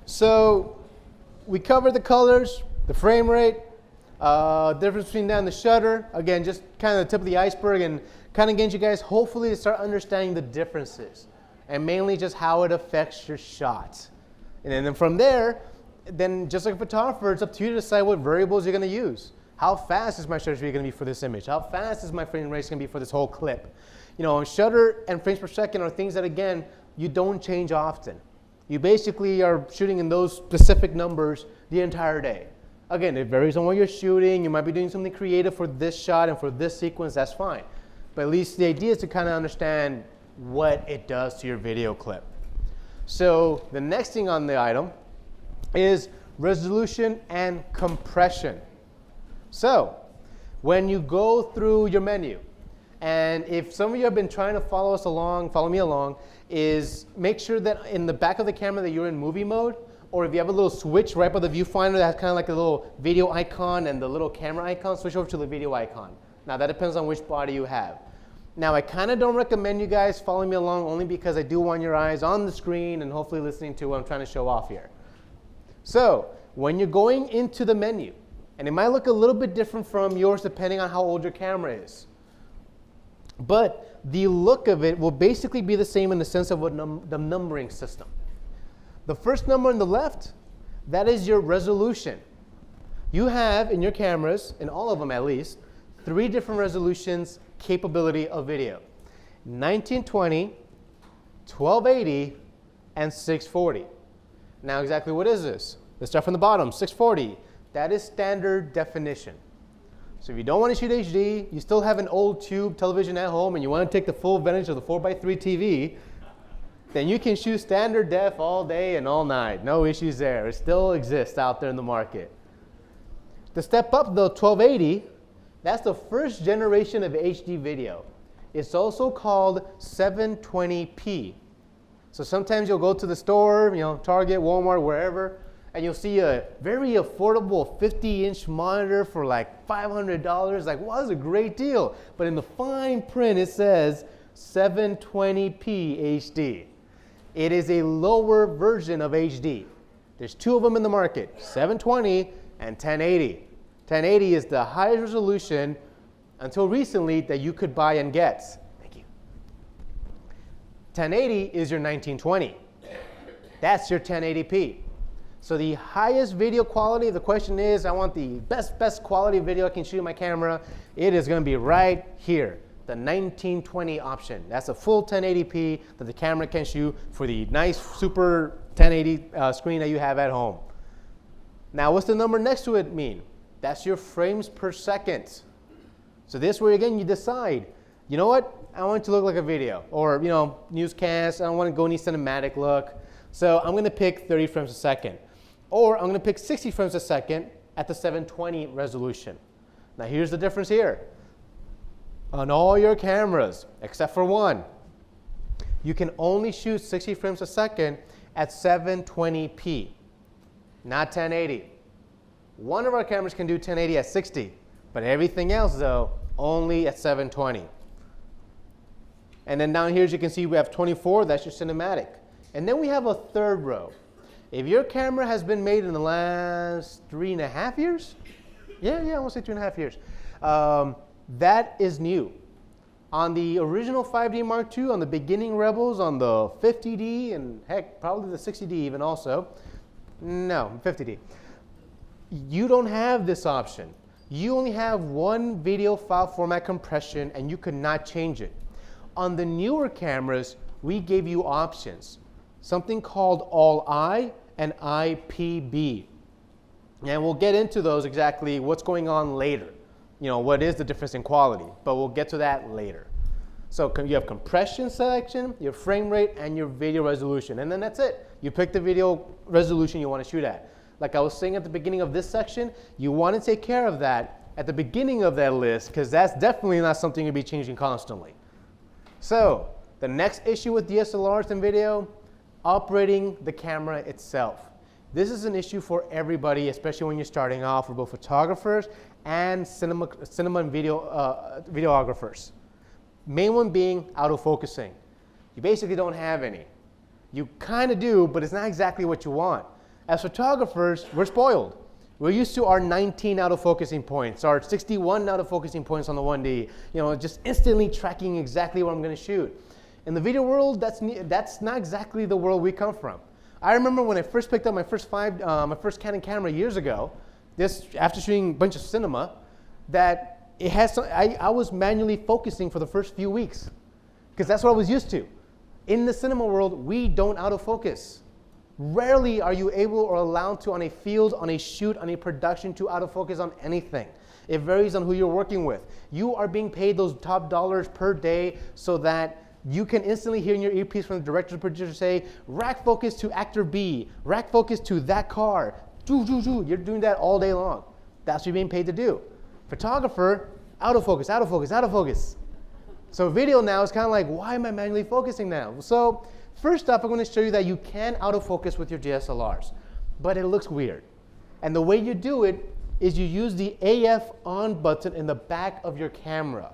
So we covered the colors, the frame rate, difference between that and the shutter. Again, just kind of the tip of the iceberg, and kind of get you guys hopefully to start understanding the differences and mainly just how it affects your shots. And then from there, then just like a photographer, it's up to you to decide what variables you're going to use. How fast is my shutter speed going to be for this image? How fast is my frame rate going to be for this whole clip? You know, shutter and frames per second are things that, again, you don't change often. You basically are shooting in those specific numbers the entire day. Again, it varies on what you're shooting. You might be doing something creative for this shot and for this sequence, that's fine. But at least the idea is to kind of understand what it does to your video clip. So the next thing on the item is resolution and compression. So when you go through your menu, and if some of you have been trying to follow me along, is make sure that in the back of the camera that you're in movie mode, or if you have a little switch right by the viewfinder that has kind of like a little video icon and the little camera icon, switch over to the video icon. Now that depends on which body you have. Now I kind of don't recommend you guys following me along only because I do want your eyes on the screen and hopefully listening to what I'm trying to show off here. So when you're going into the menu, and it might look a little bit different from yours depending on how old your camera is, but the look of it will basically be the same in the sense of what the numbering system. The first number on the left, that is your resolution. You have in your cameras, in all of them at least, 3 different resolutions capability of video: 1920, 1280, and 640. Now exactly what is this? Let's start from the bottom. 640, that is standard definition. So if you don't want to shoot HD, you still have an old tube television at home and you want to take the full advantage of the 4x3 TV, then you can shoot standard def all day and all night. No issues there. It still exists out there in the market. To step up though, 1280, that's the first generation of HD video. It's also called 720p. So sometimes you'll go to the store, you know, Target, Walmart, wherever, and you'll see a very affordable 50-inch monitor for like $500. Like, wow, that's a great deal. But in the fine print, it says 720p HD. It is a lower version of HD. There's 2 of them in the market, 720 and 1080. 1080 is the highest resolution until recently that you could buy and get. Thank you. 1080 is your 1920. That's your 1080p. So the highest video quality, the question is, I want the best quality video I can shoot in my camera. It is going to be right here, the 1920 option. That's a full 1080p that the camera can shoot for the nice super 1080 screen that you have at home. Now, what's the number next to it mean? That's your frames per second. So this way, again, you decide, you know what? I want it to look like a video, or, you know, newscast. I don't want to go any cinematic look. So I'm going to pick 30 frames a second. Or I'm going to pick 60 frames a second at the 720 resolution. Now here's the difference here. On all your cameras, except for one, you can only shoot 60 frames a second at 720p, not 1080. One of our cameras can do 1080 at 60, but everything else, though, only at 720. And then down here, as you can see, we have 24. That's your cinematic. And then we have a third row. If your camera has been made in the last 3.5 years, yeah, I want to say 2.5 years, that is new. On the original 5D Mark II, on the beginning Rebels, on the 50D, and heck, probably the 60D even also, no, 50D, you don't have this option. You only have one video file format compression, and you could not change it. On the newer cameras, we gave you options, something called All-I and IPB. And we'll get into those exactly what's going on later. You know, what is the difference in quality, but we'll get to that later. So you have compression selection, your frame rate, and your video resolution. And then that's it. You pick the video resolution you want to shoot at. Like I was saying at the beginning of this section, you want to take care of that at the beginning of that list, because that's definitely not something you'll be changing constantly. So the next issue with DSLRs and video, operating the camera itself. This is an issue for everybody, especially when you're starting off, for both photographers and cinema and videographers. Main one being autofocusing. You basically don't have any. You kind of do, but it's not exactly what you want. As photographers, we're spoiled. We're used to our 19 autofocusing points, our 61 autofocusing points on the 1D, just instantly tracking exactly what I'm going to shoot. In the video world, that's not exactly the world we come from. I remember when I first picked up my first Canon camera years ago, after shooting a bunch of cinema, that I was manually focusing for the first few weeks, because that's what I was used to. In the cinema world, we don't autofocus. Rarely are you able or allowed to, on a field, on a shoot, on a production, to autofocus on anything. It varies on who you're working with. You are being paid those top dollars per day so that you can instantly hear in your earpiece from the director or producer say, rack focus to actor B, rack focus to that car. You're doing that all day long. That's what you're being paid to do. Photographer, autofocus, autofocus, autofocus. So video now is kind of like, why am I manually focusing now? So first up, I'm going to show you that you can autofocus with your DSLRs, but it looks weird. And the way you do it is you use the AF on button in the back of your camera.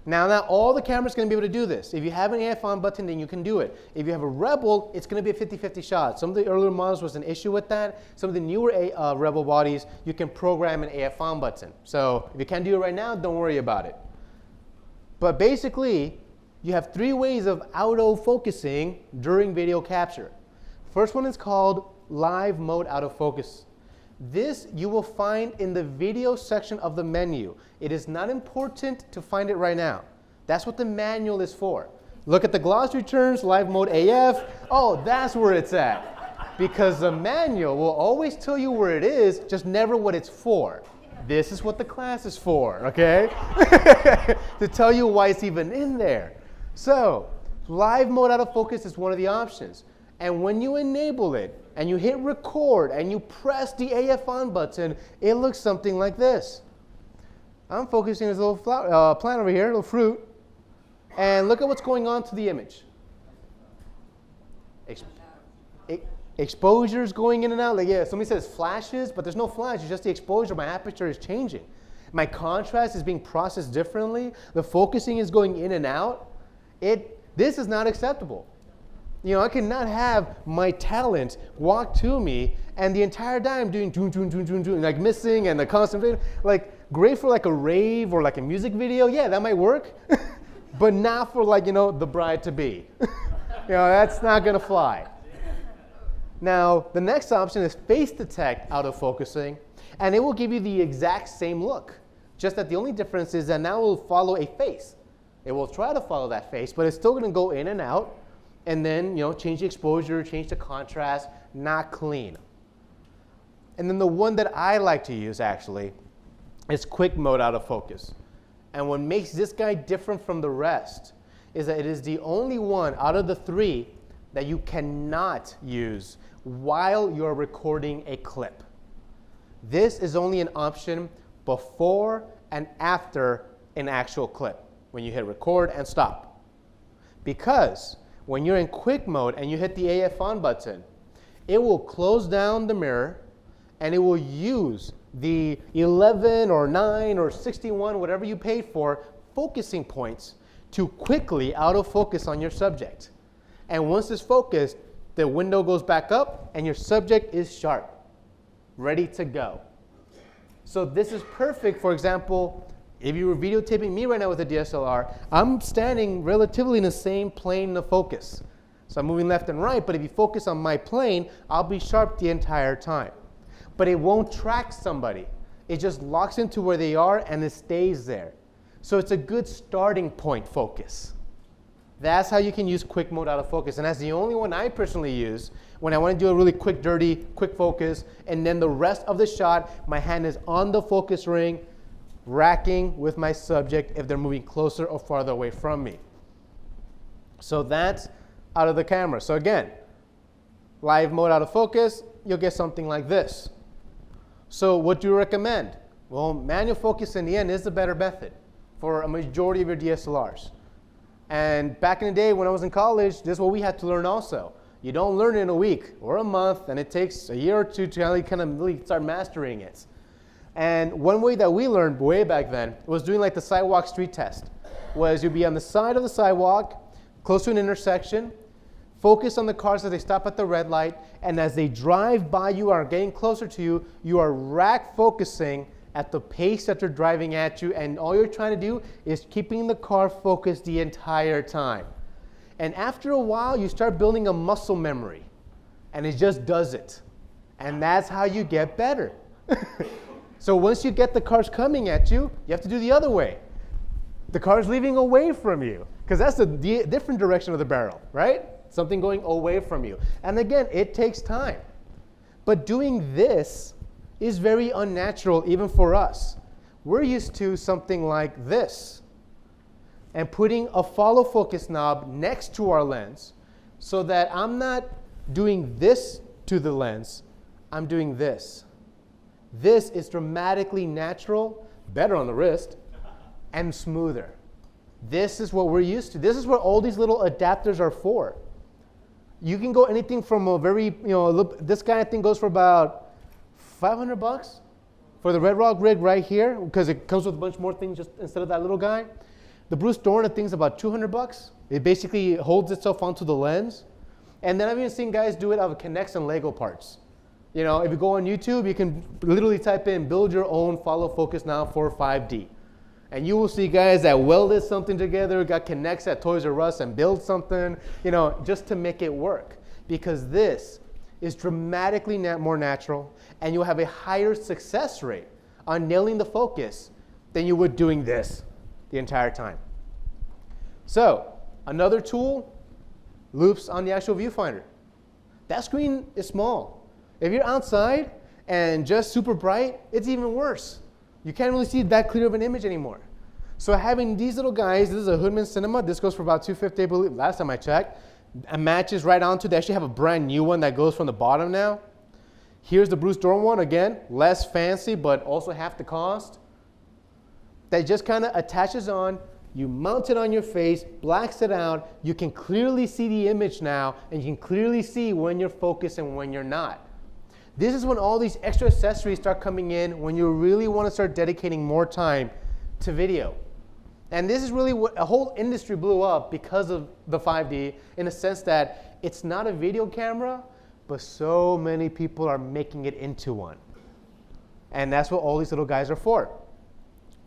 Now, not all the cameras are going to be able to do this. If you have an AF on button, then you can do it. If you have a Rebel, it's going to be a 50-50 shot. Some of the earlier models was an issue with that. Some of the newer Rebel bodies, you can program an AF on button. So if you can't do it right now, don't worry about it. But basically, you have 3 ways of auto-focusing during video capture. First one is called live mode autofocus. This you will find in the video section of the menu. It is not important to find it right now. That's what the manual is for. Look at the glossary terms, live mode AF. Oh, that's where it's at. Because the manual will always tell you where it is, just never what it's for. This is what the class is for, okay? To tell you why it's even in there. So, live mode autofocus is one of the options. And when you enable it, and you hit record, and you press the AF on button, it looks something like this. I'm focusing this little plant over here, little fruit, and look at what's going on to the image. Exposure's going in and out. Like, yeah, somebody says flashes, but there's no flash, it's just the exposure. My aperture is changing. My contrast is being processed differently. The focusing is going in and out. This is not acceptable. I cannot have my talent walk to me and the entire time doing like missing and the constant, like great for like a rave or like a music video. Yeah, that might work, but not for like, the bride to be. That's not gonna fly. Now, the next option is face detect autofocusing, and it will give you the exact same look. Just that the only difference is that now it will follow a face. It will try to follow that face, but it's still gonna go in and out. And then, change the exposure, change the contrast, not clean. And then the one that I like to use, actually, is quick mode autofocus. And what makes this guy different from the rest is that it is the only one out of the 3 that you cannot use while you're recording a clip. This is only an option before and after an actual clip, when you hit record and stop. Because when you're in quick mode and you hit the AF on button, it will close down the mirror and it will use the 11 or 9 or 61, whatever you paid for, focusing points to quickly autofocus on your subject. And once it's focused, the window goes back up and your subject is sharp, ready to go. So this is perfect, for example, if you were videotaping me right now with a DSLR, I'm standing relatively in the same plane of focus. So I'm moving left and right, but if you focus on my plane, I'll be sharp the entire time. But it won't track somebody. It just locks into where they are and it stays there. So it's a good starting point focus. That's how you can use quick mode autofocus. And that's the only one I personally use when I want to do a really quick, dirty, quick focus. And then the rest of the shot, my hand is on the focus ring, racking with my subject if they're moving closer or farther away from me. So that's out of the camera. So again, live mode autofocus, you'll get something like this. So what do you recommend? Well, manual focus in the end is the better method for a majority of your DSLRs. And back in the day when I was in college, this is what we had to learn also. You don't learn it in a week or a month, and it takes a year or two to really start mastering it. And one way that we learned way back then was doing like the sidewalk street test. Was you'd be on the side of the sidewalk, close to an intersection, Focus on the cars as they stop at the red light, and as they drive by you or are getting closer to you, you are rack focusing at the pace that they're driving at you, and all you're trying to do is keeping the car focused the entire time. And after a while, you start building a muscle memory, and it just does it. And that's how you get better. So once you get the cars coming at you, you have to do the other way. The car's leaving away from you, because that's the different direction of the barrel, right? Something going away from you. And again, it takes time. But doing this is very unnatural even for us. We're used to something like this, and putting a follow focus knob next to our lens so that I'm not doing this to the lens, I'm doing this. This is dramatically natural, better on the wrist, and smoother. This is what we're used to. This is what all these little adapters are for. You can go anything from a very, this guy I think goes for about $500 for the Red Rock rig right here, because it comes with a bunch more things just instead of that little guy. The Bruce Dorn, I think, is about $200. It basically holds itself onto the lens. And then I've even seen guys do it out of Connects and Lego parts. If you go on YouTube, you can literally type in build your own follow focus knob for 5D. And you will see guys that welded something together, got Connects at Toys R Us and build something, just to make it work. Because this is dramatically more natural, and you'll have a higher success rate on nailing the focus than you would doing this the entire time. So, another tool, loops on the actual viewfinder. That screen is small. If you're outside and just super bright, it's even worse. You can't really see that clear of an image anymore. So having these little guys, this is a Hoodman Cinema. This goes for about $250, I believe, last time I checked. It matches right onto. They actually have a brand new one that goes from the bottom now. Here's the Bruce Dorn one, again, less fancy, but also half the cost. That just kind of attaches on. You mount it on your face, blacks it out. You can clearly see the image now, and you can clearly see when you're focused and when you're not. This is when all these extra accessories start coming in, when you really want to start dedicating more time to video. And this is really what a whole industry blew up because of the 5D, in a sense that it's not a video camera, but so many people are making it into one. And that's what all these little guys are for.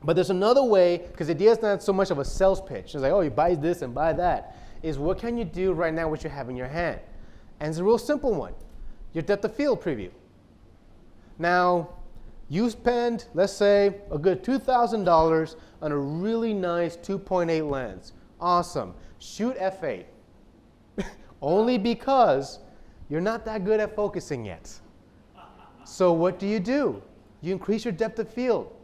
But there's another way, because the idea is not so much of a sales pitch. It's like, oh, you buy this and buy that. Is what can you do right now what you have in your hand? And it's a real simple one. Your depth of field preview. Now, you spend, let's say, a good $2,000 on a really nice 2.8 lens. Awesome. Shoot f8. Only because you're not that good at focusing yet. So what do? You increase your depth of field.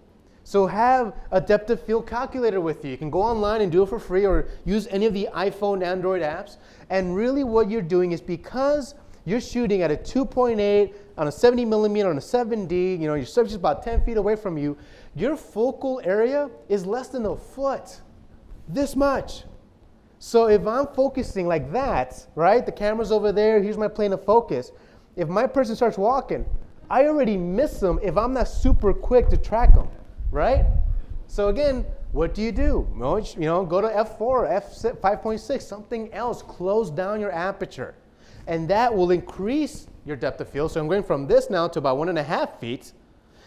So have a depth of field calculator with you. You can go online and do it for free, or use any of the iPhone, Android apps. And really what you're doing is, because you're shooting at a 2.8 on a 70 millimeter on a 7D, your subject is about 10 feet away from you, your focal area is less than a foot, this much. So if I'm focusing like that, right, the camera's over there, here's my plane of focus. If my person starts walking, I already miss them if I'm not super quick to track them, right? So again, what do? Go to f4, f5.6, something else, close down your aperture. And that will increase your depth of field. So I'm going from this now to about 1.5 feet.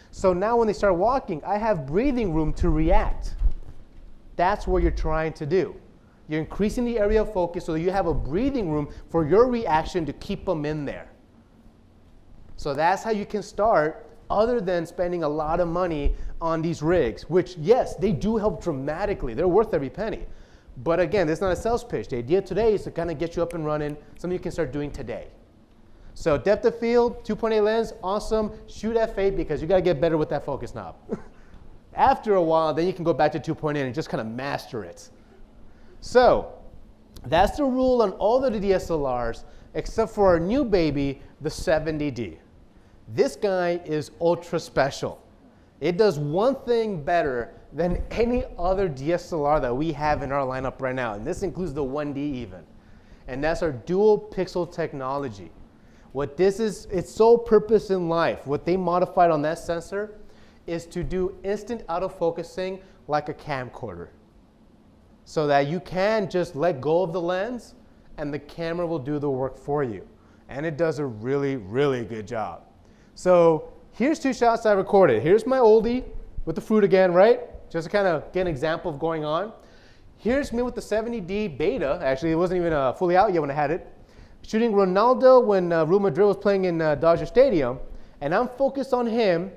So now when they start walking, I have breathing room to react. That's what you're trying to do. You're increasing the area of focus so that you have a breathing room for your reaction to keep them in there. So that's how you can start, other than spending a lot of money on these rigs, which, yes, they do help dramatically. They're worth every penny. But again, it's not a sales pitch. The idea today is to kind of get you up and running, something you can start doing today. So depth of field, 2.8 lens, awesome. Shoot f8 because you got to get better with that focus knob. After a while, then you can go back to 2.8 and just kind of master it. So that's the rule on all the DSLRs, except for our new baby, the 70D. This guy is ultra special. It does one thing better than any other DSLR that we have in our lineup right now, and this includes the 1D even. And that's our dual pixel technology. What this is, its sole purpose in life, what they modified on that sensor, is to do instant autofocusing like a camcorder. So that you can just let go of the lens and the camera will do the work for you. And it does a really, really good job. So here's 2 shots I recorded. Here's my oldie with the fruit again, right? Just to kind of get an example of going on. Here's me with the 70D beta. Actually, it wasn't even fully out yet when I had it. Shooting Ronaldo when Real Madrid was playing in Dodger Stadium. And I'm focused on him,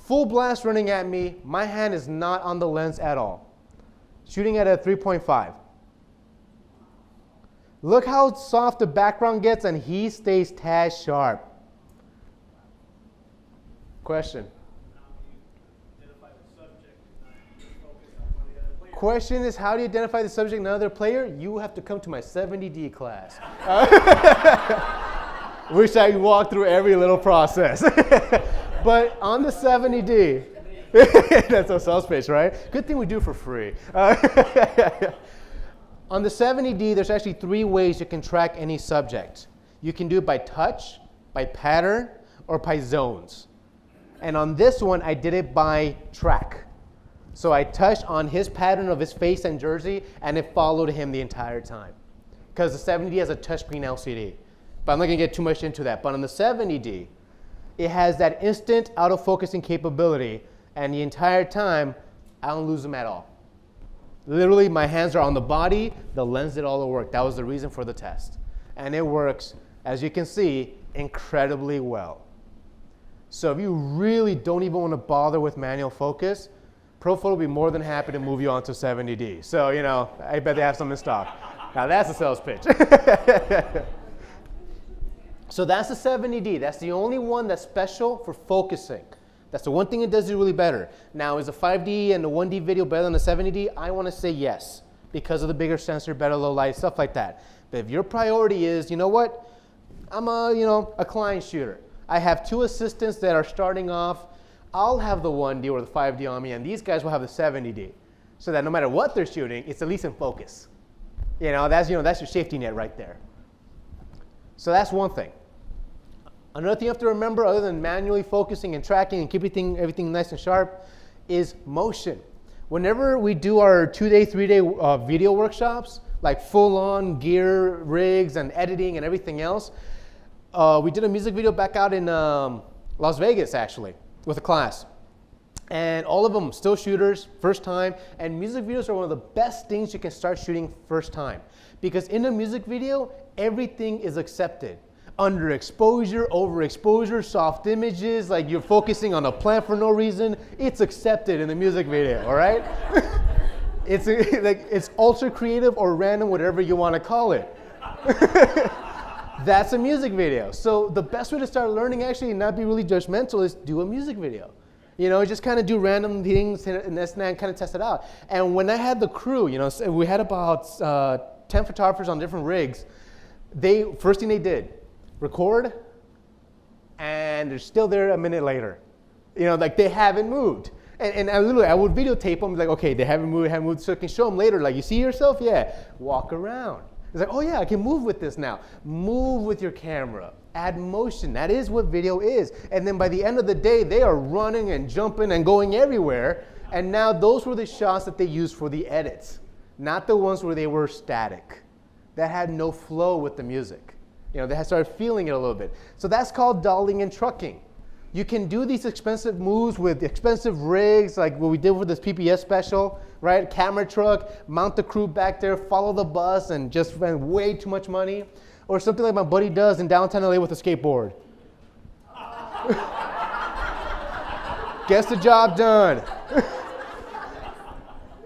full blast running at me. My hand is not on the lens at all. Shooting at a 3.5. Look how soft the background gets, and he stays tad sharp. Question? Question is, how do you identify the subject and another player? You have to come to my 70D class. Wish I walked through every little process. But on the 70D, that's a sales pitch, right? Good thing we do for free. On the 70D, there's actually 3 ways you can track any subject. You can do it by touch, by pattern, or by zones. And on this one, I did it by track. So I touched on his pattern of his face and jersey, and it followed him the entire time. Because the 70D has a touchscreen LCD. But I'm not going to get too much into that. But on the 70D, it has that instant auto-focusing capability, and the entire time, I don't lose them at all. Literally, my hands are on the body. The lens did all the work. That was the reason for the test. And it works, as you can see, incredibly well. So if you really don't even want to bother with manual focus, ProPhoto will be more than happy to move you on to 70D. So, you know, I bet they have some in stock. Now, that's a sales pitch. So that's the 70D. That's the only one that's special for focusing. That's the one thing it does do really better. Now, is the 5D and the 1D video better than the 70D? I want to say yes, because of the bigger sensor, better low light, stuff like that. But if your priority is, you know what, I'm a client shooter. I have 2 assistants that are starting off. I'll have the 1D or the 5D on me, and these guys will have the 70D, so that no matter what they're shooting, it's at least in focus. That's your safety net right there. So that's one thing. Another thing you have to remember, other than manually focusing and tracking and keeping everything nice and sharp, is motion. Whenever we do our 2-day, 3-day video workshops, like full-on gear, rigs, and editing and everything else, we did a music video back out in Las Vegas, actually, with a class. And all of them still shooters, first time. And music videos are one of the best things you can start shooting first time. Because in a music video, everything is accepted. Underexposure, overexposure, soft images, like you're focusing on a plant for no reason, it's accepted in the music video, all right? It's ultra creative or random, whatever you want to call it. That's a music video. So the best way to start learning, actually, and not be really judgmental, is do a music video. Just kind of do random things and kind of test it out. And when I had the crew, we had about 10 photographers on different rigs. First thing they did, record, and they're still there a minute later. Like they haven't moved. And I would videotape them, like, okay, they haven't moved, so I can show them later, like, you see yourself? Yeah, walk around. It's like, oh yeah, I can move with this now. Move with your camera, add motion. That is what video is. And then by the end of the day, they are running and jumping and going everywhere. And now those were the shots that they used for the edits, not the ones where they were static. That had no flow with the music. They had started feeling it a little bit. So that's called dollying and trucking. You can do these expensive moves with expensive rigs, like what we did with this PPS special, right? Camera truck, mount the crew back there, follow the bus, and just spend way too much money. Or something like my buddy does in downtown LA with a skateboard. Gets the job done.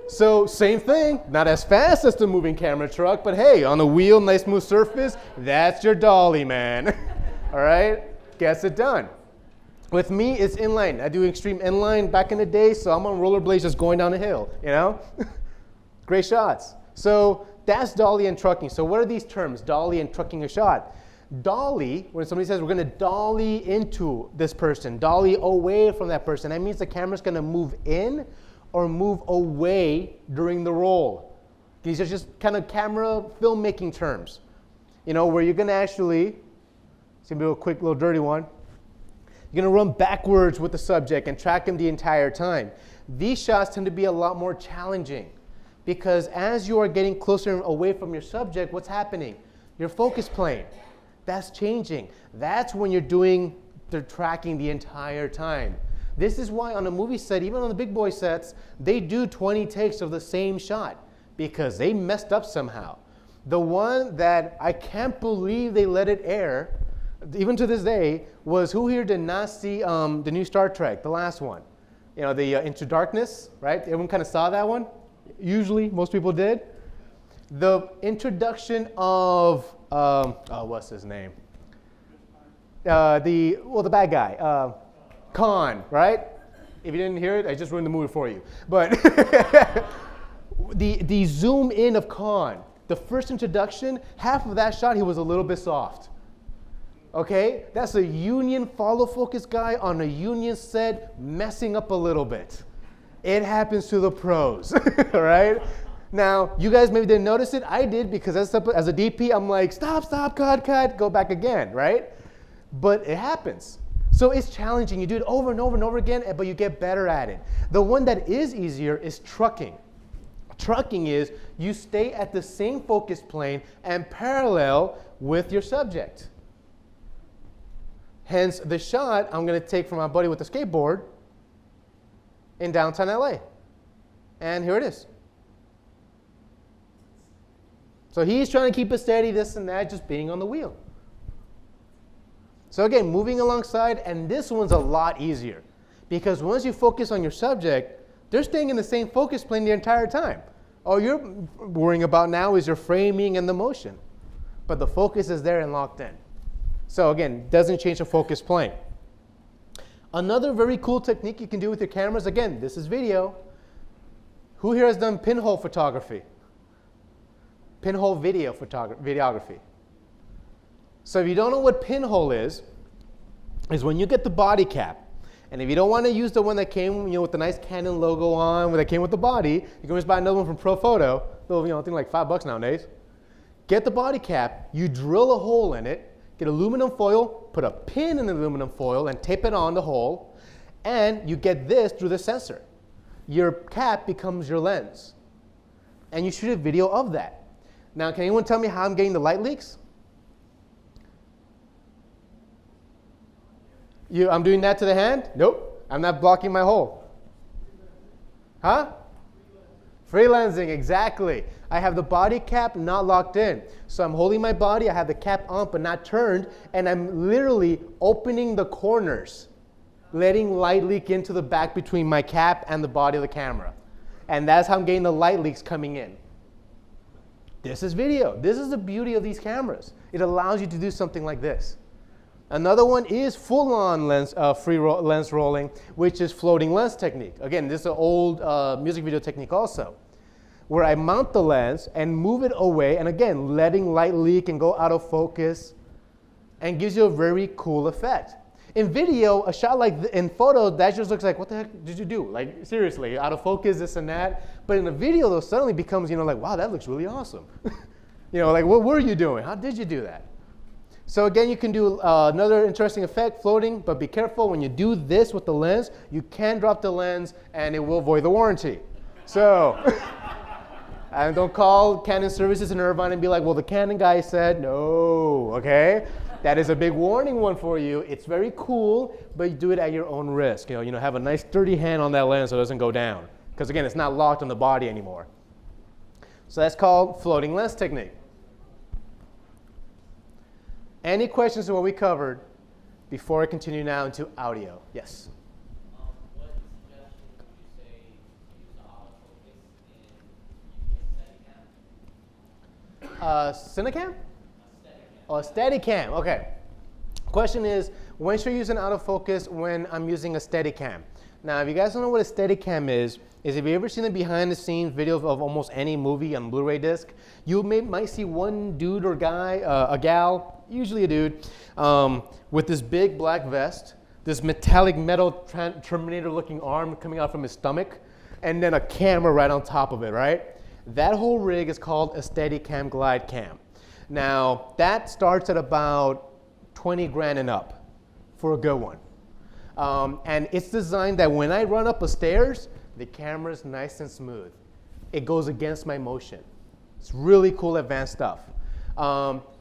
So same thing, not as fast as the moving camera truck, but hey, on a wheel, nice smooth surface, that's your dolly, man. All right, gets it done. With me, it's inline. I do extreme inline back in the day, so I'm on rollerblades just going down a hill, Great shots. So that's dolly and trucking. So what are these terms, dolly and trucking a shot? Dolly, when somebody says we're going to dolly into this person, dolly away from that person, that means the camera's going to move in or move away during the roll. These are just kind of camera filmmaking terms, where you're going to actually, it's going to be a quick little dirty one, you're going to run backwards with the subject and track them the entire time. These shots tend to be a lot more challenging because as you are getting closer and away from your subject, what's happening? Your focus plane. That's changing. That's when you're doing the tracking the entire time. This is why on a movie set, even on the big boy sets, they do 20 takes of the same shot because they messed up somehow. The one that I can't believe they let it air, even to this day, was who here did not see the new Star Trek, the last one? You know, the Into Darkness, right? Everyone kind of saw that one? Usually, most people did. The introduction of, what's his name? The bad guy, Khan, right? If you didn't hear it, I just ruined the movie for you. But the zoom in of Khan, the first introduction, half of that shot, he was a little bit soft. Okay? That's a union follow focus guy on a union set messing up a little bit. It happens to the pros, right? Now, you guys maybe didn't notice it. I did because as a DP, I'm like, stop, cut, go back again, right? But it happens. So it's challenging. You do it over and over and over again, but you get better at it. The one that is easier is trucking. Trucking is you stay at the same focus plane and parallel with your subject. Hence the shot I'm going to take from my buddy with the skateboard in downtown LA. And here it is. So he's trying to keep it steady, this and that, just being on the wheel. So again, moving alongside, and this one's a lot easier because once you focus on your subject, they're staying in the same focus plane the entire time. All you're worrying about now is your framing and the motion, but the focus is there and locked in. So again, doesn't change the focus plane. Another very cool technique you can do with your cameras, again, this is video. Who here has done pinhole photography? Pinhole videography. So if you don't know what pinhole is when you get the body cap, and if you don't want to use the one that came, with the nice Canon logo on, that came with the body, you can just buy another one from Profoto. I think like $5 nowadays. Get the body cap, you drill a hole in it, get aluminum foil, put a pin in the aluminum foil, and tape it on the hole, and you get this through the sensor. Your cap becomes your lens, and you shoot a video of that. Now, can anyone tell me how I'm getting the light leaks? I'm doing that to the hand? Nope. I'm not blocking my hole. Huh? Freelancing, exactly. I have the body cap not locked in. So I'm holding my body, I have the cap on but not turned, and I'm literally opening the corners, letting light leak into the back between my cap and the body of the camera. And that's how I'm getting the light leaks coming in. This is video. This is the beauty of these cameras. It allows you to do something like this. Another one is full-on lens, lens rolling, which is floating lens technique. Again, this is an old music video technique also, where I mount the lens and move it away, and again, letting light leak and go out of focus, and gives you a very cool effect. In video, a shot like in photo, that just looks like, what the heck did you do? Like, seriously, out of focus, this and that. But in a video, though, suddenly becomes, like, wow, that looks really awesome. Like, what were you doing? How did you do that? So again, you can do another interesting effect, floating, but be careful when you do this with the lens, you can drop the lens and it will void the warranty. So, and don't call Canon Services in Irvine and be like, well, the Canon guy said no, okay? That is a big warning one for you. It's very cool, but you do it at your own risk. Have a nice sturdy hand on that lens so it doesn't go down. Because again, it's not locked on the body anymore. So that's called floating lens technique. Any questions on what we covered before I continue now into audio? Yes? What suggestion would you say to use the autofocus in using a Cinecam? Steadicam? Oh, a Steadicam, okay. Question is, when should I use an autofocus when I'm using a Steadicam? Now, if you guys don't know what a Steadicam is if you've ever seen the behind the scenes video of almost any movie on Blu-ray disc, you might see one dude or guy, a gal, usually a dude, with this big black vest, this metallic metal Terminator looking arm coming out from his stomach, and then a camera right on top of it, right? That whole rig is called a Steadicam Glide Cam. Now, that starts at about 20 grand and up for a good one. And it's designed that when I run up the stairs, the camera's nice and smooth. It goes against my motion. It's really cool advanced stuff.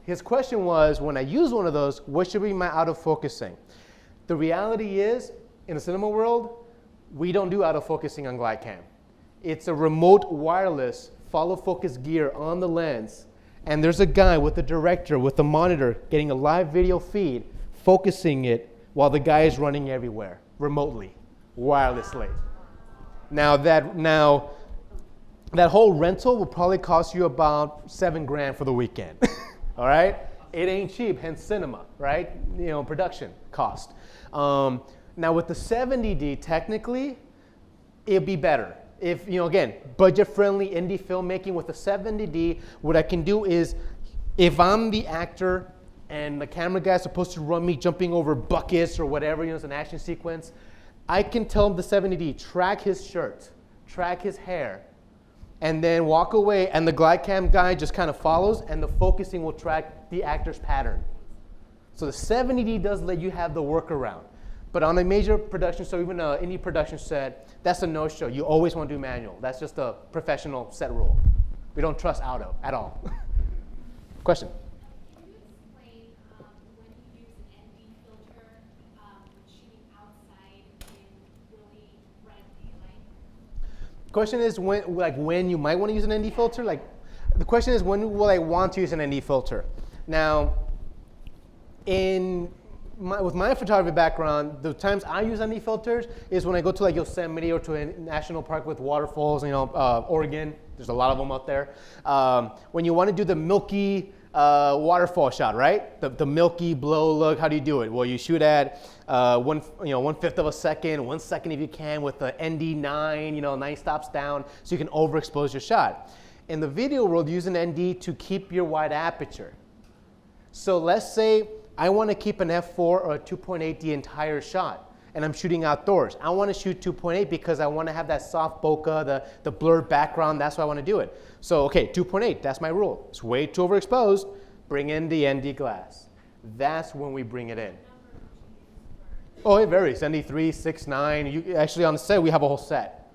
His question was, when I use one of those, what should be my autofocusing? The reality is, in the cinema world, we don't do autofocusing on GlideCam. It's a remote wireless follow focus gear on the lens, and there's a guy with a director with a monitor getting a live video feed, focusing it while the guy is running everywhere, remotely, wirelessly. Now that whole rental will probably cost you about $7,000 for the weekend. All right? It ain't cheap, hence cinema, right? You know, production cost. Now with the 70D, technically, it'd be better. If, you know, again, budget-friendly indie filmmaking with the 70D, what I can do is, if I'm the actor and the camera guy's supposed to run me jumping over buckets or whatever, you know, it's an action sequence, I can tell the 70D, track his shirt, track his hair, and then walk away, and the GlideCam guy just kind of follows, and the focusing will track the actor's pattern. So the 70D does let you have the workaround. But on a major production, so even an indie production set, that's a no-show. You always want to do manual. That's just a professional set rule. We don't trust auto at all. Question? Can you explain when you use an ND filter when shooting outside in really red daylight? Question is when you might want to use an ND filter. Like, the question is, when will I want to use an ND filter? Now, with my photography background, the times I use ND filters is when I go to like Yosemite or to a national park with waterfalls, you know, Oregon. There's a lot of them out there. When you want to do the milky waterfall shot, right? The milky blow look. How do you do it? Well, you shoot at 1/5 of a second, 1 second if you can, with the ND9, you know, 9 stops down, so you can overexpose your shot. In the video world, use an ND to keep your wide aperture. So let's say I want to keep an f4 or a 2.8 the entire shot, and I'm shooting outdoors. I want to shoot 2.8 because I want to have that soft bokeh, the blurred background. That's why I want to do it. So, okay, 2.8, that's my rule. It's way too overexposed. Bring in the ND glass. That's when we bring it in. Oh, it varies. ND3, 6, 9. Actually, on the set, we have a whole set.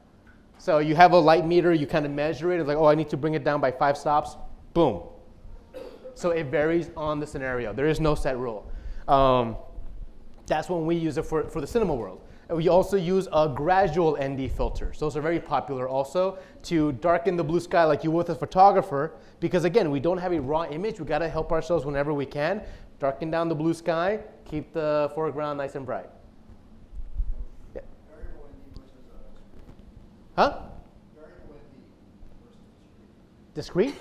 So you have a light meter. You kind of measure it. It's like, oh, I need to bring it down by 5 stops. Boom. So it varies on the scenario. There is no set rule. That's when we use it for the cinema world. And we also use gradual ND filters. Those are very popular also to darken the blue sky like you would with a photographer, because again, we don't have a raw image. We gotta help ourselves whenever we can. Darken down the blue sky, keep the foreground nice and bright. Yeah. Huh? Discrete?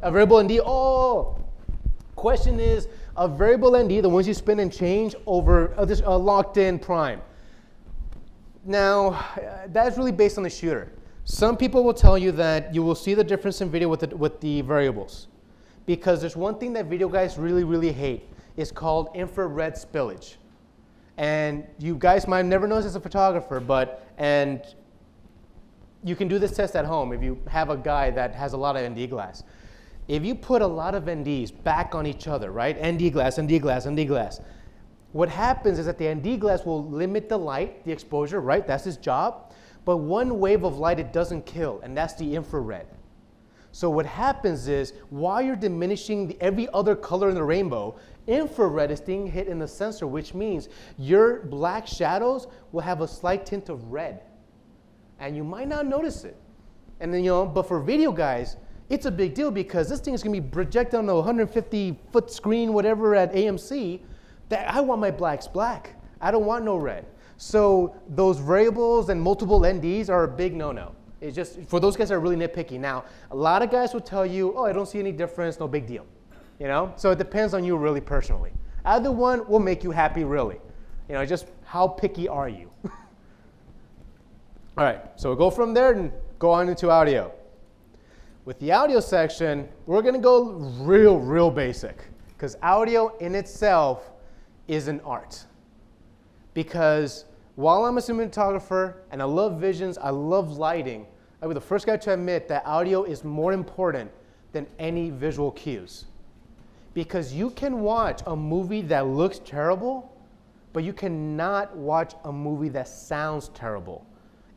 A variable ND, oh! Question is, a variable ND, the ones you spin and change over this locked in prime. Now, that's really based on the shooter. Some people will tell you that you will see the difference in video with the variables. Because there's one thing that video guys really, really hate. It's called infrared spillage. And you guys might never notice as a photographer, and you can do this test at home if you have a guy that has a lot of ND glass. If you put a lot of NDs back on each other, right? ND glass, ND glass, ND glass. What happens is that the ND glass will limit the light, the exposure, right? That's its job. But one wave of light it doesn't kill, and that's the infrared. So what happens is, while you're diminishing every other color in the rainbow, infrared is being hit in the sensor, which means your black shadows will have a slight tint of red. And you might not notice it. And then, but for video guys, it's a big deal because this thing is going to be projected on a 150-foot screen, whatever, at AMC. That I want my blacks black. I don't want no red. So those variables and multiple NDs are a big no-no. It's just, for those guys that are really nitpicky. Now, a lot of guys will tell you, oh, I don't see any difference, no big deal. So it depends on you really personally. Either one will make you happy really. Just how picky are you? All right, so we'll go from there and go on into audio. With the audio section, we're gonna go real basic, because audio in itself is an art. Because while I'm a cinematographer and I love visions, I love lighting, I'll be the first guy to admit that audio is more important than any visual cues. Because you can watch a movie that looks terrible, but you cannot watch a movie that sounds terrible.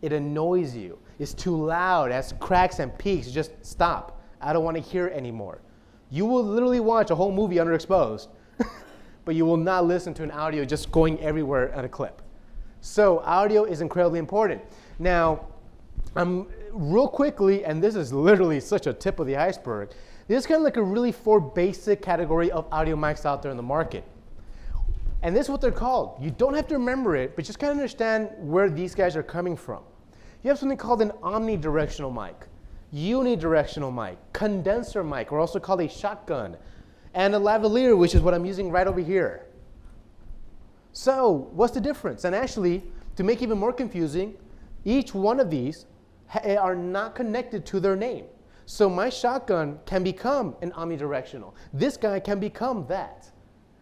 It annoys you. It's too loud, it has cracks and peaks. Just stop. I don't want to hear it anymore. You will literally watch a whole movie underexposed, but you will not listen to an audio just going everywhere at a clip. So audio is incredibly important. Now, real quickly, and this is literally such a tip of the iceberg, this is kind of like a really 4 basic category of audio mics out there in the market. And this is what they're called. You don't have to remember it, but just kind of understand where these guys are coming from. You have something called an omnidirectional mic, unidirectional mic, condenser mic, or also called a shotgun, and a lavalier, which is what I'm using right over here. So what's the difference? And actually, to make it even more confusing, each one of these are not connected to their name. So my shotgun can become an omnidirectional. This guy can become that.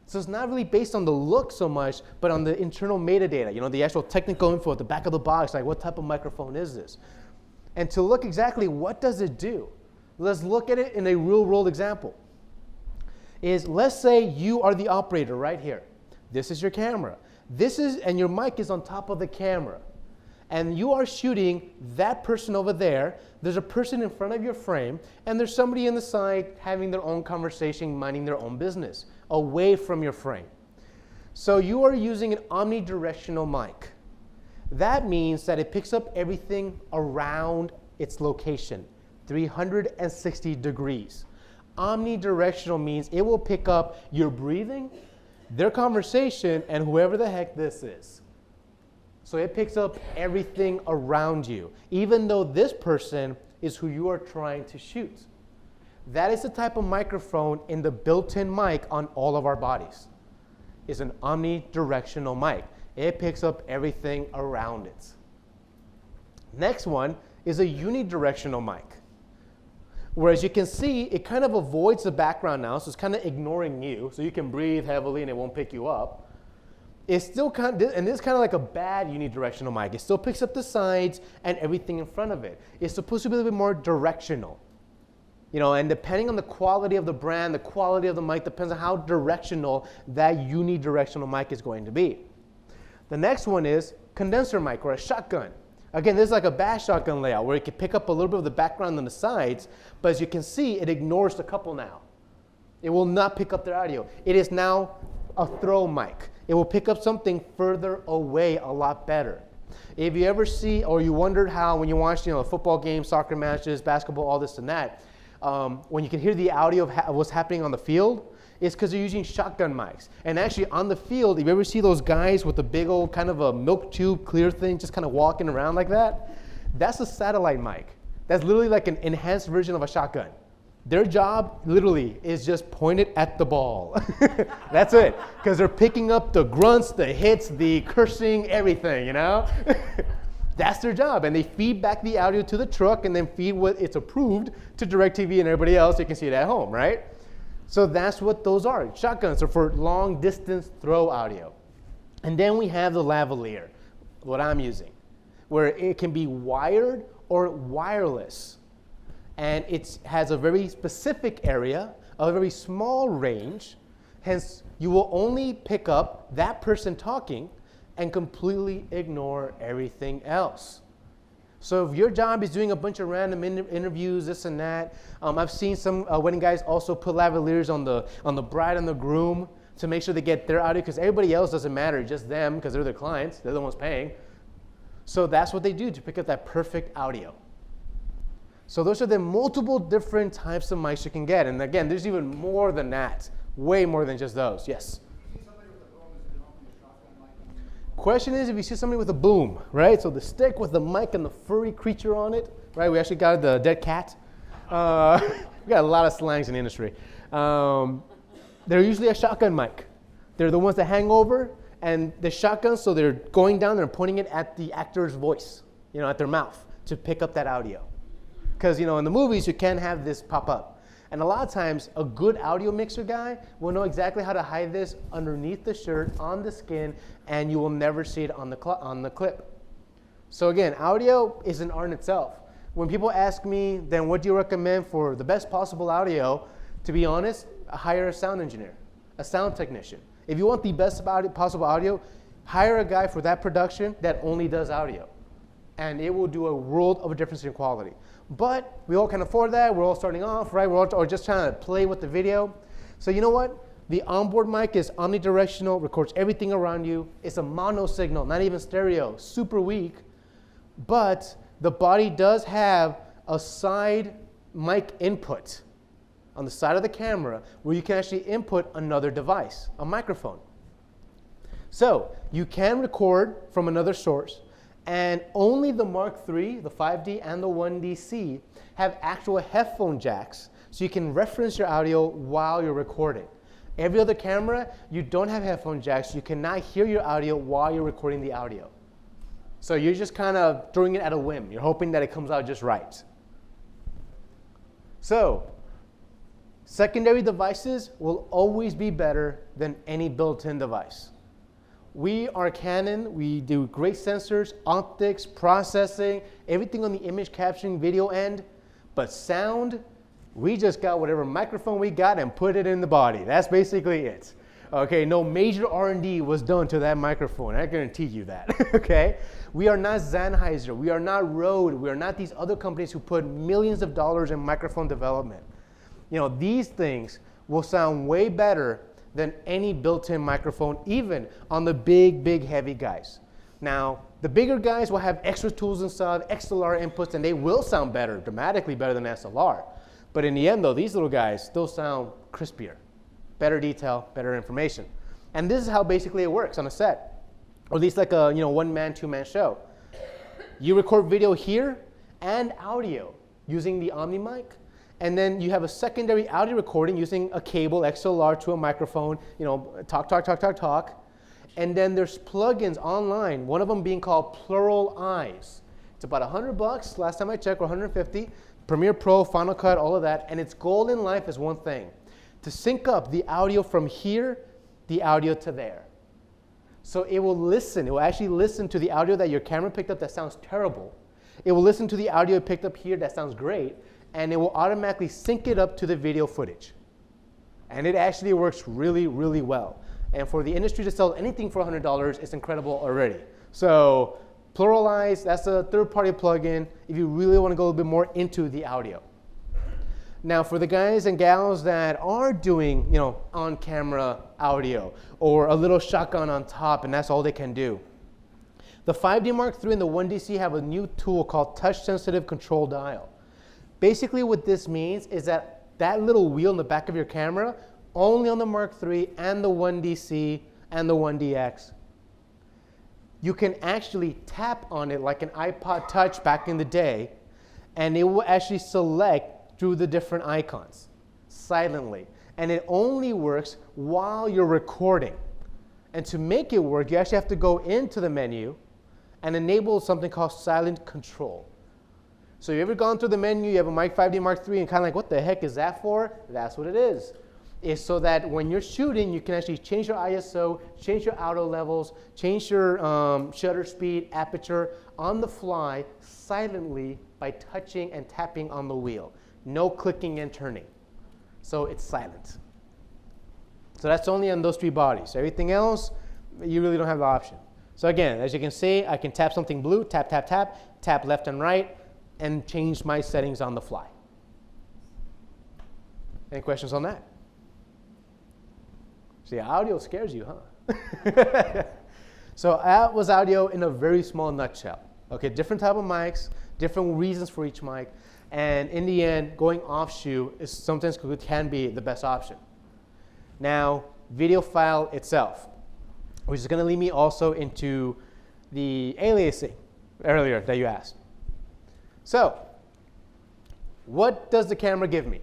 So it's not really based on the look so much, but on the internal metadata, you know, the actual technical info at the back of the box, like what type of microphone is this? And to look exactly what does it do, let's look at it in a real world example. Let's say you are the operator right here. This is your camera. And your mic is on top of the camera. And you are shooting that person over there. There's a person in front of your frame, and there's somebody in the side having their own conversation, minding their own business, away from your frame. So you are using an omnidirectional mic. That means that it picks up everything around its location, 360 degrees. Omnidirectional means it will pick up your breathing, their conversation, and whoever the heck this is. So it picks up everything around you, even though this person is who you are trying to shoot. That is the type of microphone in the built-in mic on all of our bodies. It's an omnidirectional mic. It picks up everything around it. Next one is a unidirectional mic. Whereas you can see, it kind of avoids the background now, so it's kind of ignoring you, so you can breathe heavily and it won't pick you up. It's still kind of, and this is kind of like a bad unidirectional mic. It still picks up the sides and everything in front of it. It's supposed to be a little bit more directional. You know, and depending on the quality of the brand, the quality of the mic, depends on how directional that unidirectional mic is going to be. The next one is condenser mic or a shotgun. Again, this is like a bass shotgun layout where it can pick up a little bit of the background on the sides, but as you can see, it ignores the couple now. It will not pick up their audio. It is now a throw mic. It will pick up something further away a lot better. If you ever see, or you wondered how when you watch, you know, football games, soccer matches, basketball, all this and that, when you can hear the audio of what's happening on the field, it's because they're using shotgun mics. And actually on the field, if you ever see those guys with the big old kind of a milk tube clear thing just kind of walking around like that, that's a satellite mic. That's literally like an enhanced version of a shotgun. Their job literally is just pointed at the ball. That's it. Because they're picking up the grunts, the hits, the cursing, everything, you know? That's their job. And they feed back the audio to the truck and then feed what it's approved to DirecTV and everybody else. You can see it at home, right? So that's what those are. Shotguns are for long distance throw audio. And then we have the lavalier, what I'm using, where it can be wired or wireless. And it has a very specific area, a very small range. Hence, you will only pick up that person talking and completely ignore everything else. So if your job is doing a bunch of random interviews, this and that, I've seen some wedding guys also put lavaliers on the bride and the groom to make sure they get their audio, because everybody else doesn't matter, just them, because they're the clients, they're the ones paying. So that's what they do to pick up that perfect audio. So those are the multiple different types of mics you can get. And again, there's even more than that, way more than just those. Yes? Question is, if you see somebody with a boom, right? So the stick with the mic and the furry creature on it, right? We actually got the dead cat. We got a lot of slangs in the industry. They're usually a shotgun mic. They're the ones that hang over, and the shotgun, so they're going down, they're pointing it at the actor's voice, you know, at their mouth to pick up that audio. Because, you know, in the movies, you can't have this pop up. And a lot of times, a good audio mixer guy will know exactly how to hide this underneath the shirt, on the skin, and you will never see it on the clip. So again, audio is an art in itself. When people ask me, then what do you recommend for the best possible audio? To be honest, hire a sound engineer, a sound technician. If you want the best possible audio, hire a guy for that production that only does audio. and it will do a world of a difference in quality. But we all can afford that. We're all starting off, right? We're all or just trying to play with the video. So you know what? The onboard mic is omnidirectional, records everything around you. It's a mono signal, not even stereo, super weak. But the body does have a side mic input on the side of the camera where you can actually input another device, a microphone. So you can record from another source, and only the Mark III, the 5D, and the 1DC have actual headphone jacks, so you can reference your audio while you're recording. Every other camera, you don't have headphone jacks, so you cannot hear your audio while you're recording the audio. So you're just kind of throwing it at a whim. You're hoping that it comes out just right. So, secondary devices will always be better than any built-in device. We are Canon. We do great sensors, optics, processing, everything on the image capturing video end. But sound, we just got whatever microphone we got and put it in the body. That's basically it. Okay, no major R&D was done to that microphone. I guarantee you that. Okay, we are not Sennheiser. We are not Rode. We are not these other companies who put millions of dollars in microphone development. You know, these things will sound way better than any built-in microphone, even on the big, heavy guys. Now, the bigger guys will have extra tools inside, XLR inputs, and they will sound better, dramatically better than SLR. But in the end, though, these little guys still sound crispier, better detail, better information. And this is how basically it works on a set, or at least like a one-man, two-man show. You record video here and audio using the Omni mic. And then you have a secondary audio recording using a cable XLR to a microphone, talk. And then there's plugins online, one of them being called Plural Eyes. It's about $100, last time I checked, or $150. Premiere Pro, Final Cut, all of that. And its goal in life is one thing: to sync up the audio from here, the audio to there. So it will actually listen to the audio that your camera picked up that sounds terrible. It will listen to the audio it picked up here that sounds great, and it will automatically sync it up to the video footage. And it actually works really, really well. And for the industry to sell anything for $100, it's incredible already. So Pluralize, that's a third-party plugin if you really want to go a little bit more into the audio. Now, for the guys and gals that are doing, on-camera audio or a little shotgun on top, and that's all they can do, the 5D Mark III and the 1DC have a new tool called Touch-Sensitive Control Dial. Basically, what this means is that little wheel in the back of your camera, only on the Mark III and the 1DC and the 1DX, you can actually tap on it like an iPod Touch back in the day, and it will actually select through the different icons silently. And it only works while you're recording. And to make it work, you actually have to go into the menu and enable something called Silent Control. So you ever gone through the menu, you have a 5D Mark III, and kind of like, what the heck is that for? That's what it is. It's so that when you're shooting, you can actually change your ISO, change your auto levels, change your shutter speed, aperture on the fly silently by touching and tapping on the wheel. No clicking and turning. So it's silent. So that's only on those three bodies. Everything else, you really don't have the option. So again, as you can see, I can tap something blue, tap, tap, tap, tap left and right, and change my settings on the fly. Any questions on that? See, audio scares you, huh? So that was audio in a very small nutshell. Okay, different type of mics, different reasons for each mic, and in the end, going off-shoe is sometimes can be the best option. Now, video file itself, which is going to lead me also into the aliasing earlier that you asked. So, what does the camera give me?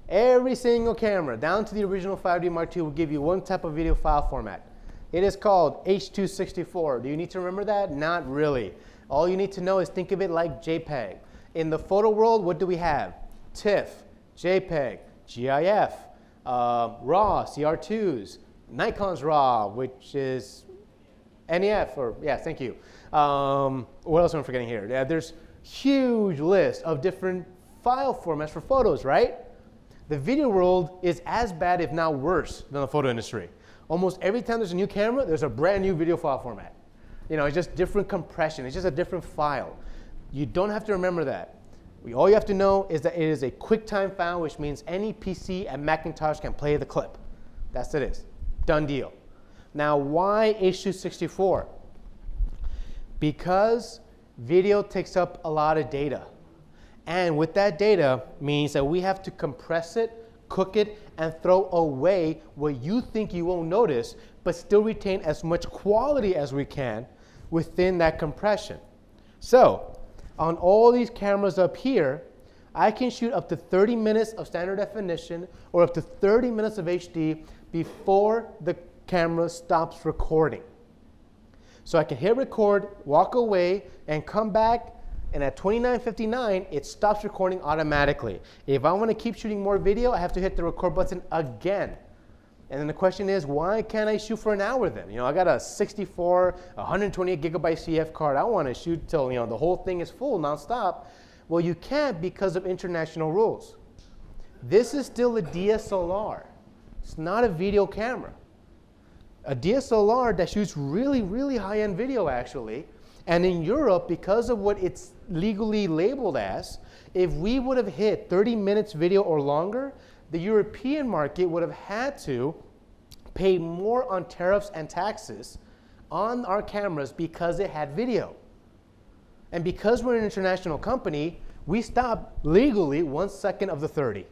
Every single camera, down to the original 5D Mark II, will give you one type of video file format. It is called H.264. Do you need to remember that? Not really. All you need to know is think of it like JPEG. In the photo world, what do we have? TIFF, JPEG, GIF, RAW, CR2s, Nikon's RAW, which is NEF, or yeah, thank you. What else am I forgetting here? Yeah, there's huge list of different file formats for photos, right? The video world is as bad, if not worse, than the photo industry. Almost every time there's a new camera, there's a brand new video file format. You know, it's just different compression. It's just a different file. You don't have to remember that. All you have to know is that it is a QuickTime file, which means any PC and Macintosh can play the clip. That's it is. Done deal. Now, why H.264? Because video takes up a lot of data. And with that data means that we have to compress it, cook it, and throw away what you think you won't notice, but still retain as much quality as we can within that compression. So, on all these cameras up here, I can shoot up to 30 minutes of standard definition or up to 30 minutes of HD before the camera stops recording. So I can hit record, walk away, and come back, and at 29:59, it stops recording automatically. If I want to keep shooting more video, I have to hit the record button again. And then the question is, why can't I shoot for an hour then? You know, I got a 64, 128 gigabyte CF card. I want to shoot till, you know, the whole thing is full nonstop. Well, you can't because of international rules. This is still a DSLR. It's not a video camera. A DSLR that shoots really, really high-end video actually. And in Europe, because of what it's legally labeled as, if we would have hit 30 minutes video or longer, the European market would have had to pay more on tariffs and taxes on our cameras because it had video. And because we're an international company, we stop legally 1 second of the 30.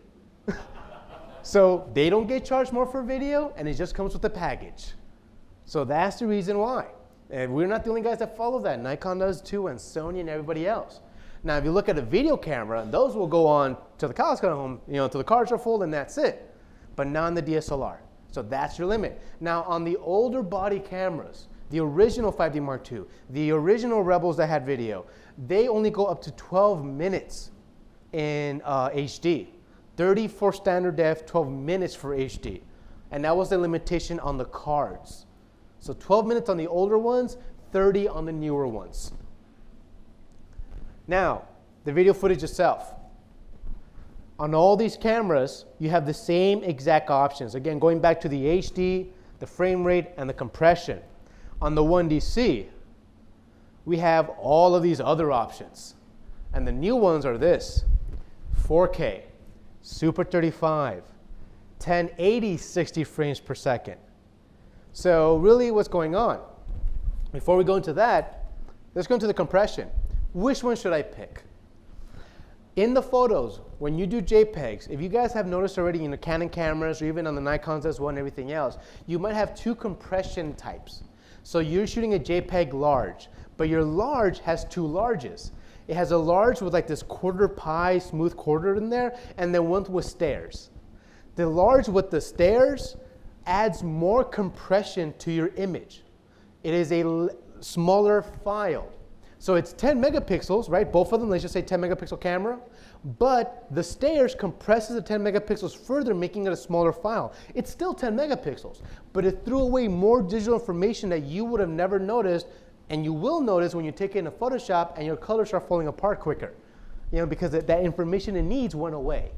So they don't get charged more for video, and it just comes with the package. So that's the reason why. And we're not the only guys that follow that. Nikon does too, and Sony and everybody else. Now, if you look at a video camera, those will go on to the cows come home, you know, until the cards are full, and that's it. But not on the DSLR. So that's your limit. Now, on the older body cameras, the original 5D Mark II, the original Rebels that had video, they only go up to 12 minutes in HD. 30 for standard def, 12 minutes for HD. And that was the limitation on the cards. So 12 minutes on the older ones, 30 on the newer ones. Now, the video footage itself. On all these cameras, you have the same exact options. Again, going back to the HD, the frame rate, and the compression. On the 1DC, we have all of these other options. And the new ones are this: 4K, Super 35, 1080 60 frames per second. So really what's going on? Before we go into that, let's go into the compression. Which one should I pick? In the photos, when you do JPEGs, if you guys have noticed already in the Canon cameras or even on the Nikons as well and everything else, you might have two compression types. So you're shooting a JPEG large, but your large has two larges. It has a large with like this quarter pie smooth quarter in there, and then one with stairs. The large with the stairs adds more compression to your image. It is a smaller file. So it's 10 megapixels, right? Both of them, let's just say 10 megapixel camera. But the stairs compresses the 10 megapixels further, making it a smaller file. It's still 10 megapixels, but it threw away more digital information that you would have never noticed, and you will notice when you take it into Photoshop and your colors start falling apart quicker. You know, because that information it needs went away,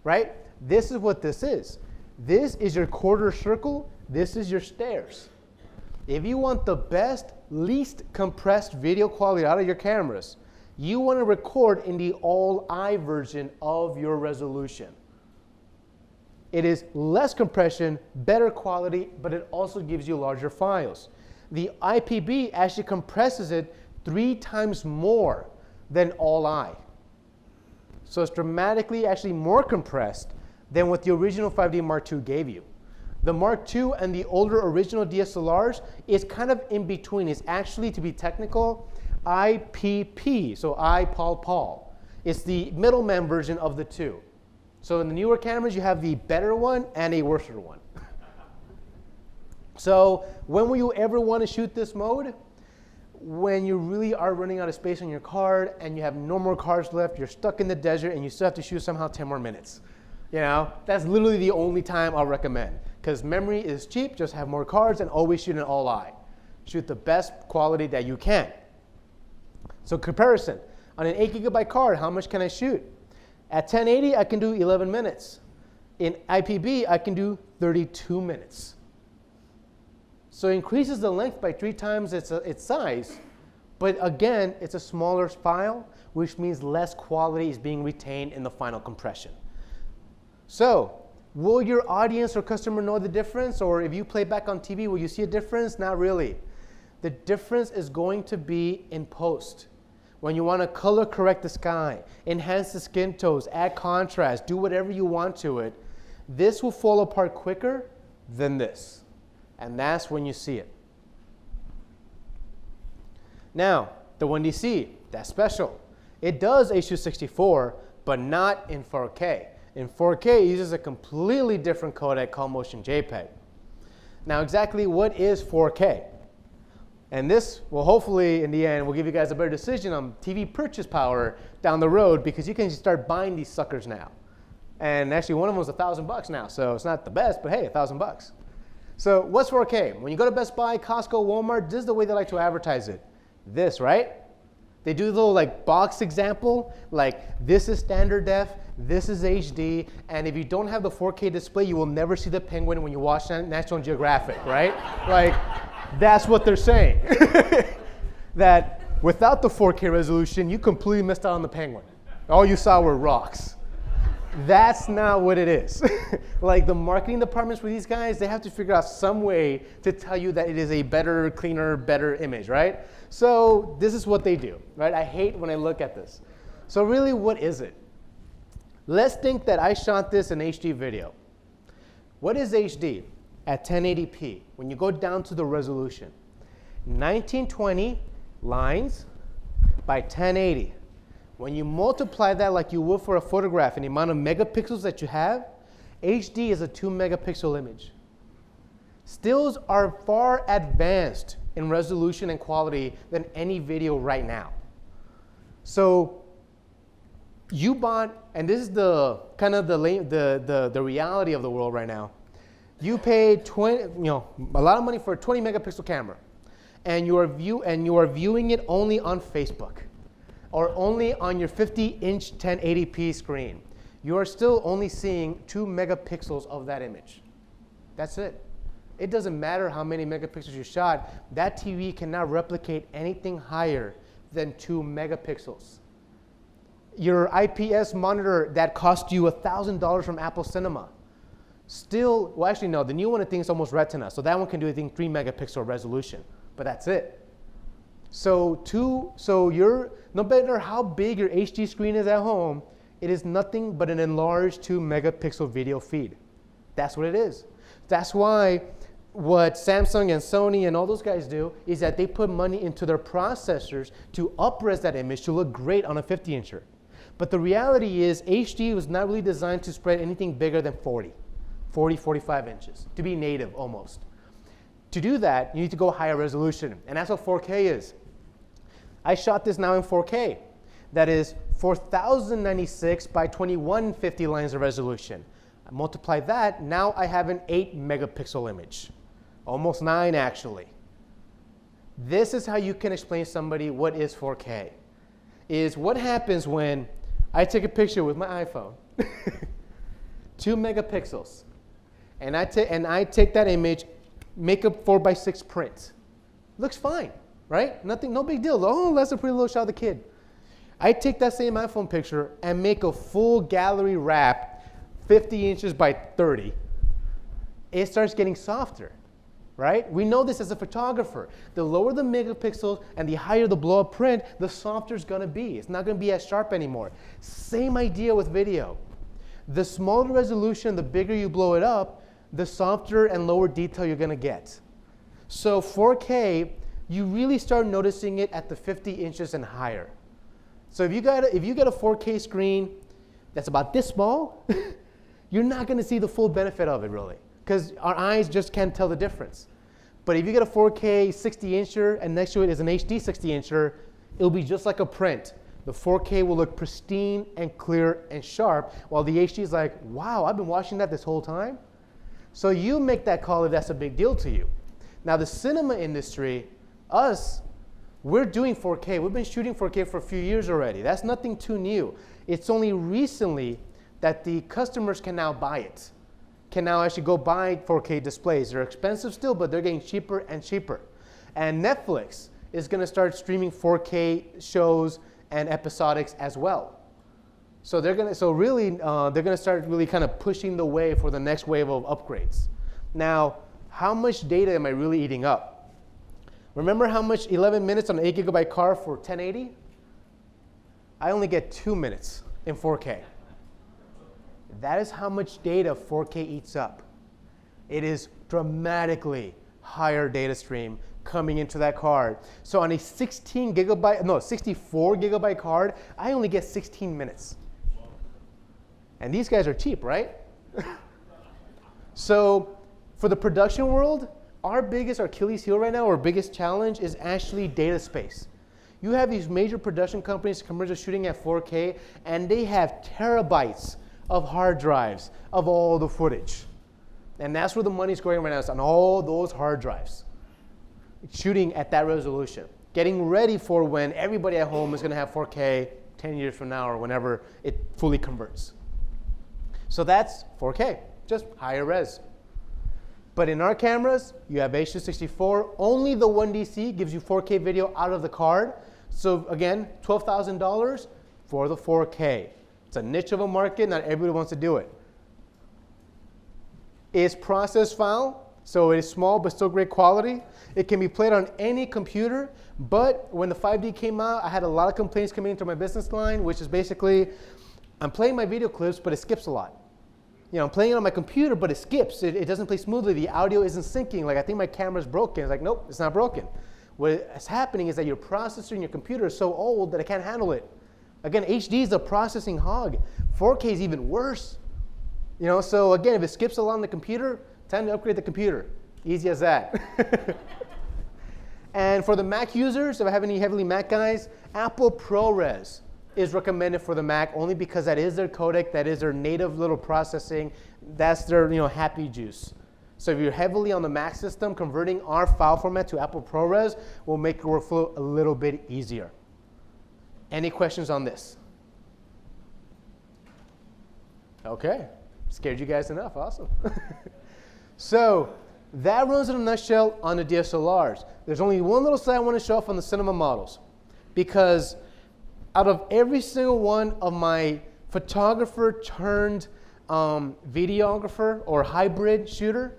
right? This is what this is. This is your quarter circle. This is your stairs. If you want the best, least compressed video quality out of your cameras, you want to record in the all-I version of your resolution. It is less compression, better quality, but it also gives you larger files. The IPB actually compresses it 3 times more than all-I. So it's dramatically actually more compressed than what the original 5D Mark II gave you. The Mark II and the older original DSLRs is kind of in between. It's actually, to be technical, IPP, so I, Paul. It's the middleman version of the two. So in the newer cameras, you have the better one and a worser one. So when will you ever want to shoot this mode? When you really are running out of space on your card and you have no more cards left, you're stuck in the desert, and you still have to shoot somehow 10 more minutes. You know, that's literally the only time I'll recommend. Because memory is cheap, just have more cards and always shoot an all-I. Shoot the best quality that you can. So comparison, on an 8 gigabyte card, how much can I shoot? At 1080, I can do 11 minutes. In IPB, I can do 32 minutes. So it increases the length by 3 times its size, but again, it's a smaller file, which means less quality is being retained in the final compression. So, will your audience or customer know the difference? Or if you play back on TV, will you see a difference? Not really. The difference is going to be in post. When you want to color correct the sky, enhance the skin tones, add contrast, do whatever you want to it, this will fall apart quicker than this. And that's when you see it. Now, the 1DC, that's special. It does H.264, but not in 4K. In 4K, it uses a completely different codec called Motion JPEG. Now, exactly what is 4K? And this will hopefully, in the end, will give you guys a better decision on TV purchase power down the road, because you can start buying these suckers now. And actually, one of them was $1,000 now, so it's not the best, but hey, $1,000. So what's 4K? When you go to Best Buy, Costco, Walmart, this is the way they like to advertise it. This, right? They do the little like box example, like this is standard def, this is HD, and if you don't have the 4K display, you will never see the penguin when you watch National Geographic, right? Like, that's what they're saying. That without the 4K resolution, you completely missed out on the penguin. All you saw were rocks. That's not what it is. Like the marketing departments for these guys, they have to figure out some way to tell you that it is a better, cleaner, better image, right? So this is what they do, right? I hate when I look at this. So really, what is it? Let's think that I shot this in HD video. What is HD? At 1080p, when you go down to the resolution. 1920 lines by 1080. When you multiply that like you would for a photograph and the amount of megapixels that you have, HD is a 2 megapixel image. Stills are far advanced in resolution and quality than any video right now. So you bought, and this is the kind of the reality of the world right now. You paid a lot of money for a 20 megapixel camera, and you are viewing it only on Facebook, or only on your 50-inch 1080p screen. You are still only seeing 2 megapixels of that image. That's it. It doesn't matter how many megapixels you shot. That TV cannot replicate anything higher than 2 megapixels. Your IPS monitor that cost you $1,000 from Apple Cinema, still, well actually no, the new one I think is almost Retina, so that one can do I think 3 megapixel resolution, but that's it. So no matter how big your HD screen is at home, it is nothing but an enlarged 2 megapixel video feed. That's what it is. That's why what Samsung and Sony and all those guys do is that they put money into their processors to up-res that image to look great on a 50-incher. But the reality is HD was not really designed to spread anything bigger than 40, 45 inches, to be native almost. To do that, you need to go higher resolution, and that's what 4K is. I shot this now in 4K. That is 4096 by 2150 lines of resolution. I multiply that, now I have an 8 megapixel image. Almost 9 actually. This is how you can explain to somebody what is 4K. Is what happens when I take a picture with my iPhone, 2 megapixels, and I take that image, make a 4:6 print. Looks fine, right? Nothing, no big deal. Oh, that's a pretty little shot of the kid. I take that same iPhone picture and make a full gallery wrap, 50 inches by 30. It starts getting softer, right? We know this as a photographer. The lower the megapixels and the higher the blow-up print, the softer it's gonna be. It's not gonna be as sharp anymore. Same idea with video. The smaller resolution, the bigger you blow it up, the softer and lower detail you're gonna get. So 4K, you really start noticing it at the 50 inches and higher. So if you got a 4K screen that's about this small, you're not gonna see the full benefit of it really, because our eyes just can't tell the difference. But if you get a 4K 60-incher and next to it is an HD 60-incher, it'll be just like a print. The 4K will look pristine and clear and sharp, while the HD is like, wow, I've been watching that this whole time? So you make that call if that's a big deal to you. Now the cinema industry, us, we're doing 4K. We've been shooting 4K for a few years already. That's nothing too new. It's only recently that the customers can now buy it. can now actually go buy 4K displays. They're expensive still, but they're getting cheaper and cheaper. And Netflix is going to start streaming 4K shows and episodics as well. So they're going to start really kind of pushing the way for the next wave of upgrades. Now, how much data am I really eating up? Remember how much 11 minutes on an 8 GB card for 1080? I only get 2 minutes in 4K. That is how much data 4K eats up. It is dramatically higher data stream coming into that card. So on a 64 GB card, I only get 16 minutes. And these guys are cheap, right? So for the production world, our biggest Achilles heel right now, or biggest challenge, is actually data space. You have these major production companies, commercial shooting at 4K, and they have terabytes of hard drives of all the footage. And that's where the money's going right now, is on all those hard drives. Shooting at that resolution. Getting ready for when everybody at home is going to have 4K 10 years from now or whenever it fully converts. So that's 4K, just higher res. But in our cameras, you have H.264. Only the 1DC gives you 4K video out of the card. So again, $12,000 for the 4K. It's a niche of a market. Not everybody wants to do it. It's process file, so it is small but still great quality. It can be played on any computer, but when the 5D came out, I had a lot of complaints coming into my business line, which is basically, I'm playing my video clips, but it skips a lot. You know, I'm playing it on my computer, but it skips. It doesn't play smoothly. The audio isn't syncing. Like, I think my camera's broken. It's like, nope, it's not broken. What is happening is that your processor in your computer is so old that it can't handle it. Again, HD is a processing hog. 4K is even worse. You know, so again, if it skips a lot on the computer, time to upgrade the computer. Easy as that. And for the Mac users, if I have any heavily Mac guys, Apple ProRes is recommended for the Mac only because that is their codec, that is their native little processing, that's their happy juice. So if you're heavily on the Mac system, converting our file format to Apple ProRes will make your workflow a little bit easier. Any questions on this? Okay, scared you guys enough, awesome. So that runs in a nutshell on the DSLRs. There's only one little slide I want to show off on the cinema models, because out of every single one of my photographer turned videographer or hybrid shooter,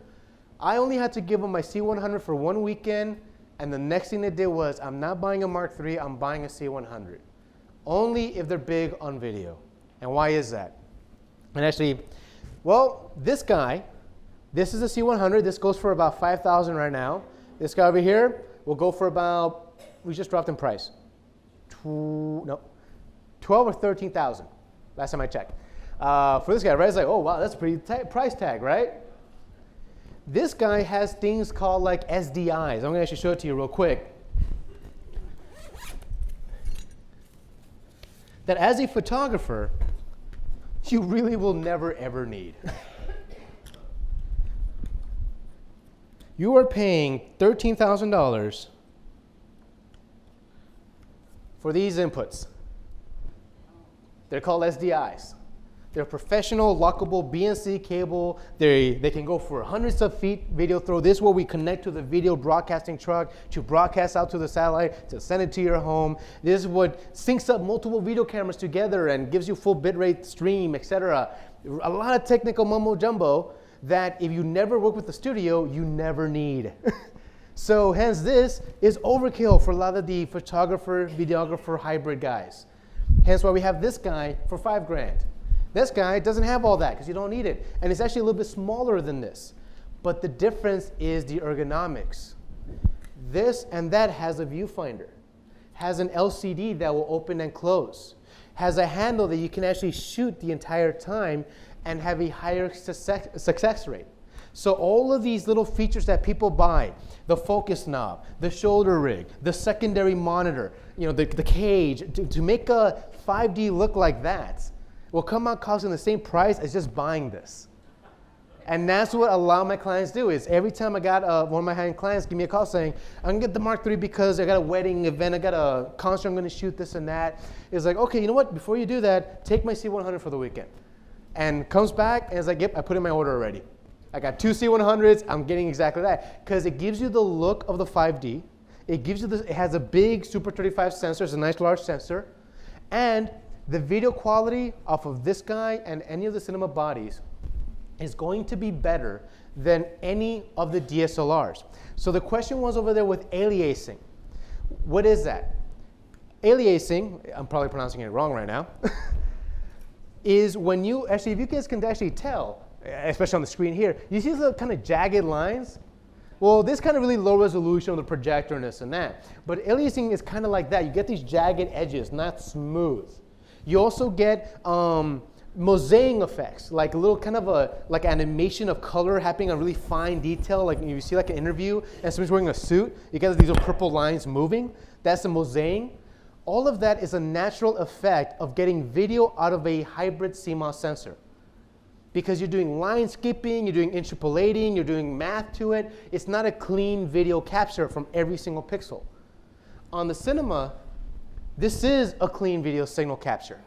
I only had to give them my C100 for one weekend, and the next thing they did was, I'm not buying a Mark III, I'm buying a C100. Only if they're big on video. And why is that? And actually, well, this guy, this is a C100. This goes for about $5,000 right now. This guy over here will go for about, we just dropped in price. 12 or 13,000, last time I checked. For this guy, right? It's like, oh wow, that's a pretty price tag, right? This guy has things called like SDIs. I'm gonna actually show it to you real quick. That as a photographer, you really will never ever need. You are paying $13,000 for these inputs. They're called SDIs. They're professional lockable BNC cable. They can go for hundreds of feet video throw. This is where we connect to the video broadcasting truck to broadcast out to the satellite to send it to your home. This is what syncs up multiple video cameras together and gives you full bitrate stream, etc. A lot of technical mumbo jumbo that if you never work with the studio, you never need. So hence this is overkill for a lot of the photographer, videographer, hybrid guys. Hence why we have this guy for $5,000. This guy doesn't have all that because you don't need it. And it's actually a little bit smaller than this. But the difference is the ergonomics. This and that has a viewfinder, has an LCD that will open and close, has a handle that you can actually shoot the entire time and have a higher success rate. So all of these little features that people buy, the focus knob, the shoulder rig, the secondary monitor, the cage, to make a 5D look like that, will come out costing the same price as just buying this. And that's what a lot of my clients do, is every time I got one of my high-end clients give me a call saying, I'm gonna get the Mark III because I got a wedding event, I got a concert, I'm gonna shoot this and that. It's like, okay, you know what, before you do that, take my C100 for the weekend. And comes back and is like, yep, I put in my order already. I got two C100s, I'm getting exactly that. Because it gives you the look of the 5D. It gives you it has a big Super 35 sensor, it's a nice large sensor. And the video quality off of this guy and any of the cinema bodies is going to be better than any of the DSLRs. So the question was over there with aliasing. What is that? Aliasing, I'm probably pronouncing it wrong right now, is when you actually, if you guys can actually tell, especially on the screen here, you see the kind of jagged lines? Well, this kind of really low resolution with the projector and this and that. But aliasing is kind of like that. You get these jagged edges, not smooth. You also get mosaic effects, like a little kind of like animation of color happening on really fine detail. Like you see like an interview and somebody's wearing a suit, you get these little purple lines moving. That's a mosaic. All of that is a natural effect of getting video out of a hybrid CMOS sensor. Because you're doing line skipping, you're doing interpolating, you're doing math to it. It's not a clean video capture from every single pixel. On the cinema, this is a clean video signal capture.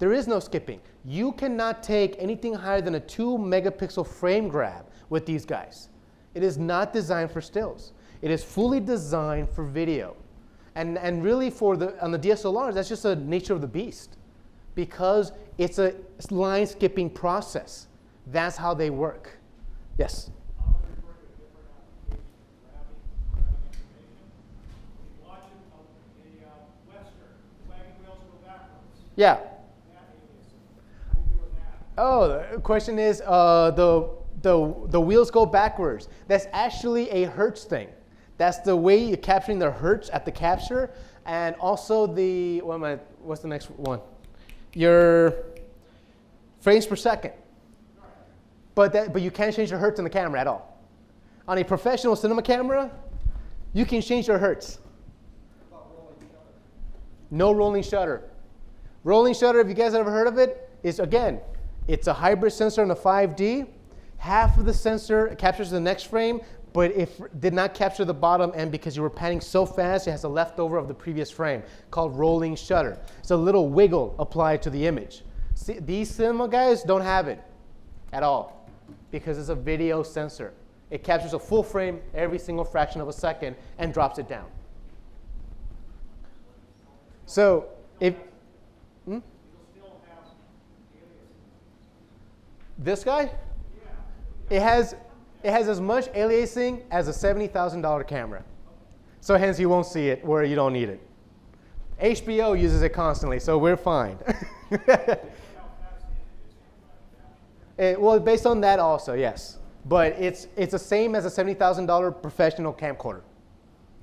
There is no skipping. You cannot take anything higher than a 2 megapixel frame grab with these guys. It is not designed for stills. It is fully designed for video. And really on the DSLRs, that's just the nature of the beast. Because it's a line skipping process. That's how they work. Yes? Yeah. Oh, the question is the wheels go backwards. That's actually a hertz thing. That's the way you're capturing the hertz at the capture, and also what's the next one? Your frames per second. But you can't change the hertz on the camera at all. On a professional cinema camera, you can change your hertz. No rolling shutter. Rolling shutter, if you guys have ever heard of it, is again, it's a hybrid sensor on the 5D. Half of the sensor captures the next frame, but it did not capture the bottom end because you were panning so fast, it has a leftover of the previous frame called rolling shutter. It's a little wiggle applied to the image. See, these cinema guys don't have it at all because it's a video sensor. It captures a full frame every single fraction of a second and drops it down. So if this guy, it has as much aliasing as a $70,000 camera. So hence you won't see it where you don't need it. HBO uses it constantly, so we're fine. Well, based on that also, yes. But it's the same as a $70,000 professional camcorder.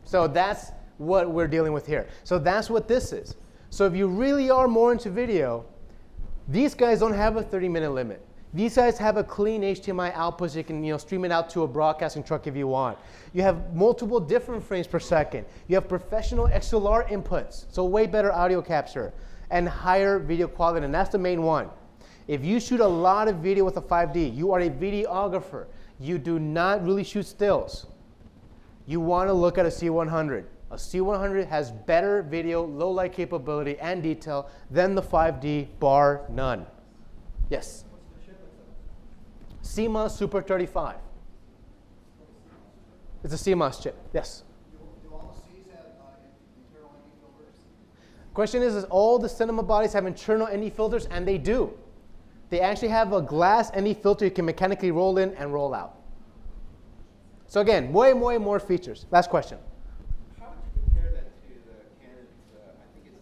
So that's what we're dealing with here. So that's what this is. So if you really are more into video, these guys don't have a 30-minute limit. These guys have a clean HDMI output so you can stream it out to a broadcasting truck if you want. You have multiple different frames per second. You have professional XLR inputs, so way better audio capture and higher video quality, and that's the main one. If you shoot a lot of video with a 5D, you are a videographer. You do not really shoot stills. You want to look at a C100. A C100 has better video, low light capability, and detail than the 5D, bar none. Yes? CMOS Super 35. It's a CMOS chip, yes. Do all the Cs have internal ND filters? Question is all the cinema bodies have internal ND filters? And they do. They actually have a glass ND filter you can mechanically roll in and roll out. So again, way more features. Last question. How would you compare that to the Canon's, I think it's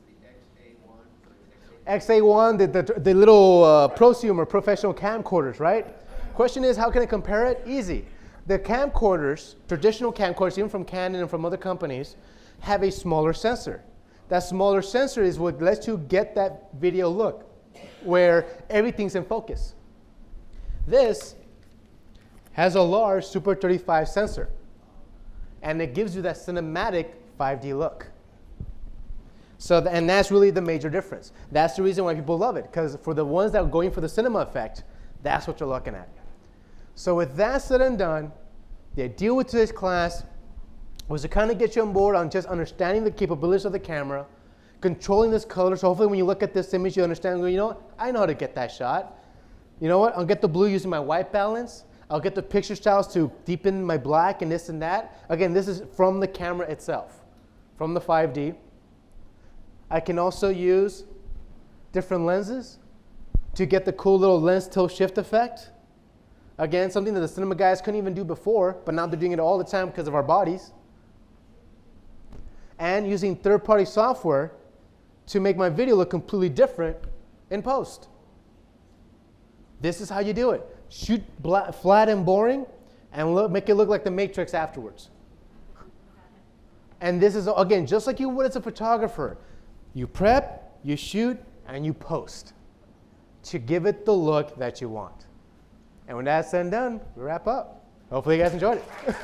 the XA1, the little prosumer professional camcorders, right? Question is, how can I compare it? Easy. The camcorders, traditional camcorders, even from Canon and from other companies, have a smaller sensor. That smaller sensor is what lets you get that video look, where everything's in focus. This has a large Super 35 sensor, and it gives you that cinematic 5D look. So, and that's really the major difference. That's the reason why people love it, because for the ones that are going for the cinema effect, that's what you're looking at. So with that said and done, the idea with today's class was to kind of get you on board on just understanding the capabilities of the camera, controlling this color, so hopefully when you look at this image, you understand, you know what, I know how to get that shot. You know what, I'll get the blue using my white balance. I'll get the picture styles to deepen my black and this and that. Again, this is from the camera itself, from the 5D. I can also use different lenses to get the cool little lens tilt shift effect. Again, something that the cinema guys couldn't even do before, but now they're doing it all the time because of our bodies. And using third-party software to make my video look completely different in post. This is how you do it. Shoot flat and boring, and make it look like the Matrix afterwards. And this is, again, just like you would as a photographer. You prep, you shoot, and you post to give it the look that you want. And when that's said and done, we wrap up. Hopefully you guys enjoyed it.